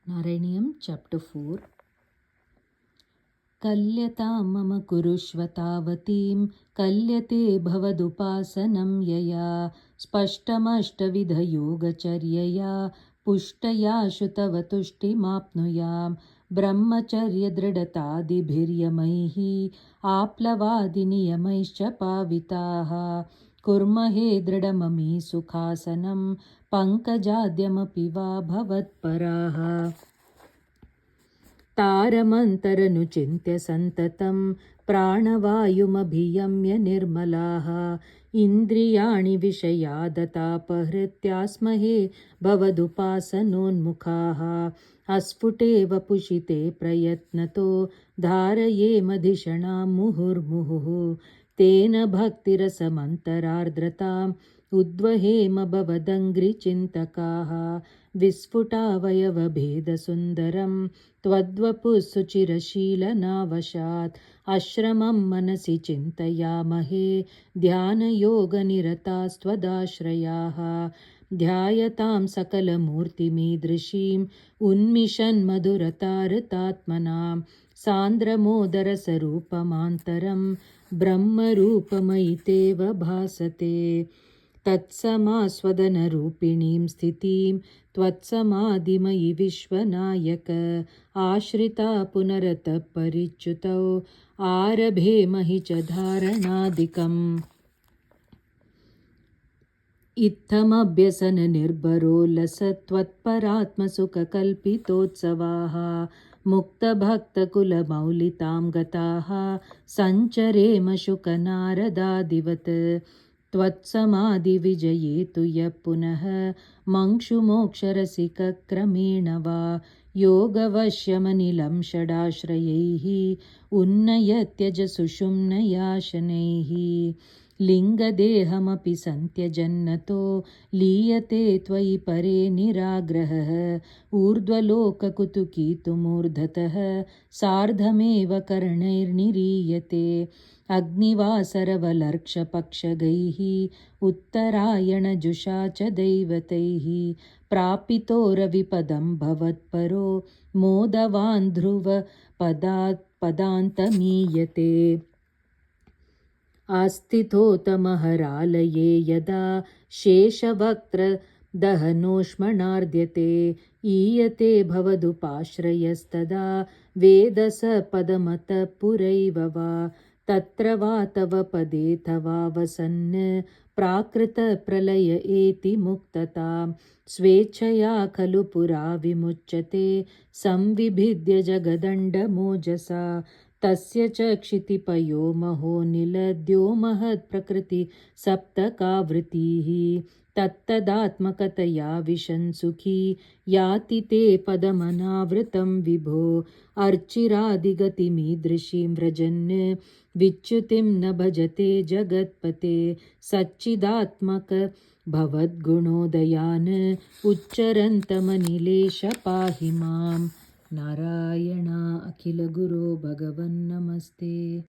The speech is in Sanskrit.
नारायणीयं चैप्टर 4। कल्यतां मम कुरुष्व तावतीं कल्यते भवदुपासनं यया स्पष्टमष्टविधयोगचर्यया पुष्टया श्रुतव तुष्टिमाप्नुयां ब्रह्मचर्यदृढतादिभिर्यमैः आप्लवादिनियमैश्च पाविताः कुर्महे दृढममी सुखासनं पङ्कजाद्यमपि वा भवत्पराः तारमन्तरनुचिन्त्य सन्ततं प्राणवायुमभियम्य निर्मलाः इन्द्रियाणि विषयादतापहृत्यास्महे भवदुपासनोन्मुखाः अस्फुटेव पुषिते प्रयत्नतो धारयेमधिषणां मुहुर्मुहुः तेन भक्तिरसमन्तरार्द्रताम् उद्वहेम भवदङ्घ्रिचिन्तकाः विस्फुटावयवभेदसुन्दरं त्वद्वपुः सुचिरशीलनावशात् आश्रमं मनसि चिन्तयामहे ध्यानयोगनिरतास्त्वदाश्रयाः ध्यायतां सकलमूर्तिमीदृशीम् उन्मिषन्मधुरतारतात्मनां सान्द्रमोदरसरूपमान्तरं ब्रह्मरूपमयि तेव भासते तत्समास्वदनरूपिणीं स्थितिं त्वत्समाधिमयि विश्वनायक आश्रिता पुनरतः परिच्युतौ आरभेमहि च धारणादिकम् इत्थमभ्यसननिर्भरोल्लसत्वत्परात्मसुखकल्पितोत्सवाः मुक्तभक्तकुलमौलितां गताः सञ्चरेम शुकनारदादिवत् त्वत्समाधिविजये तु यः पुनः मंक्षुमोक्षरसिकक्रमेण वा योगवश्यमनिलं षडाश्रयैः उन्नयत्यज सुषुम्नयाशनैः लिङ्गदेहमपि सन्त्यजन्नतो लीयते त्वयि परे निराग्रहः ऊर्ध्वलोककुतुकीतुमूर्धतः सार्धमेव करणैर्निरीयते अग्निवासरवलर्क्षपक्षगैः उत्तरायणजुषा च दैवतैः प्रापितोरविपदं भवत्परो मोदवान् ध्रुवपदान्तमीयते आस्थितोतमहरालये यदा शेषवक्त्रदहनोष्मणार्ध्यते ईयते भवदुपाश्रयस्तदा वेदस पदमतः पुरैव वा तत्र वा तव पदे तवावसन् प्राकृतप्रलय एति मुक्ततां स्वेच्छया खलु पुरा विमुच्यते संविभिद्य जगदण्डमोजसा तस्य च क्षितिपयो महो निलद्यो महत्प्रकृति सप्तकावृत्तिः तत्तदात्मकतया विशन् सुखी याति ते पदमनावृतं विभो अर्चिरादिगतिमीदृशीं व्रजन् विच्युतिं न भजते जगत्पते सच्चिदात्मक भवद्गुणोदयान् उच्चरन्तमनिलेश पाहि माम् नारायण अखिलगुरो भगवन् नमस्ते।